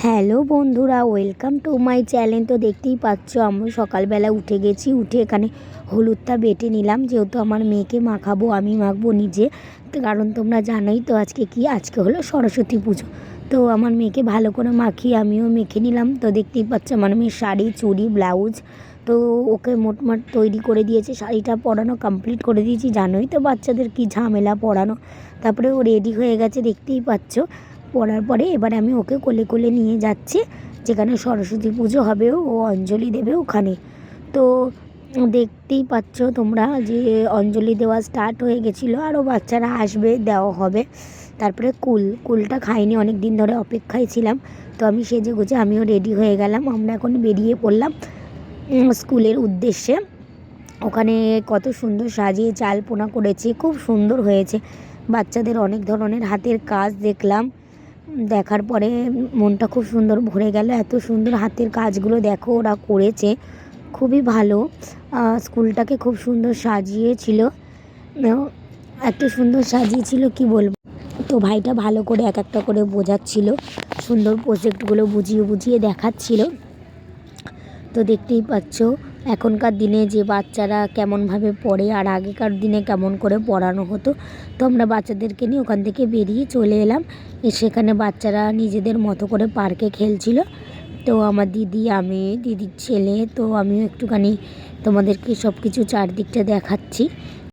Hello বন্ধুরা, welcome to my channel. তো দেখতেই পাচ্ছ আমি সকালবেলা উঠে গেছি। উঠে এখানে হলুদটা বেটে নিলাম, যেহেতু আমার মেয়েকে মাখাবো, আমি মাখবো নিজে। তো কারণ তোমরা জানোই তো আজকে হলো সরস্বতী পুজো। তো আমার মেয়েকে ভালো করে মাখিয়ে আমিও মেখে নিলাম। তো দেখতেই পাচ্ছ আমার মেয়ের শাড়ি, চুড়ি, ব্লাউজ তো ওকে মোটমাট তৈরি করে দিয়েছে। শাড়িটা পরানো কমপ্লিট করে দিয়েছি। জানোই তো বাচ্চাদের কি ঝামেলা পরানো। তারপরে ও রেডি হয়ে গেছে, দেখতেই পাচ্ছ। পড়ার পরে এবারে আমি ওকে কোলে কোলে নিয়ে যাচ্ছি যেখানে সরস্বতী পুজো হবে, ও অঞ্জলি দেবে ওখানে। তো দেখতেই পাচ্ছ তোমরা যে অঞ্জলি দেওয়া স্টার্ট হয়ে গেছিলো, আরও বাচ্চারা আসবে, দেওয়া হবে। তারপরে কুলটা খাইনি, অনেক দিন ধরে অপেক্ষায় ছিলাম। তো আমি সেজে গুজে আমিও রেডি হয়ে গেলাম। আমরা এখন বেরিয়ে পড়লাম স্কুলের উদ্দেশ্যে। ওখানে কত সুন্দর সাজিয়ে চালপোনা করেছে, খুব সুন্দর হয়েছে। বাচ্চাদের অনেক ধরনের হাতের কাজ দেখলাম। দেখার পরে মনটা খুব সুন্দর ভরে গেল। এত সুন্দর হাতের কাজগুলো দেখো ওরা করেছে, খুবই ভালো। স্কুলটাকে খুব সুন্দর সাজিয়েছিল, এত সুন্দর সাজিয়েছিল কি বলবো। তো ভাইটা ভালো করে এক একটা করে বোঝাচ্ছিল, সুন্দর প্রজেক্টগুলো বুঝিয়ে বুঝিয়ে দেখাচ্ছিল। তো দেখতেই পাচ্ছ এখনকার দিনে যে বাচ্চারা কেমনভাবে পড়ে আর আগেকার দিনে কেমন করে পড়ানো হতো। তো আমরা বাচ্চাদেরকে নিয়ে ওখান থেকে বেরিয়ে চলে এলাম। সেখানে বাচ্চারা নিজেদের মতো করে পার্কে খেলছিল। তো আমার দিদি, আমি, দিদির ছেলে, তো আমিও একটুখানি তোমাদেরকে সব কিছু চারদিকটা দেখাচ্ছি।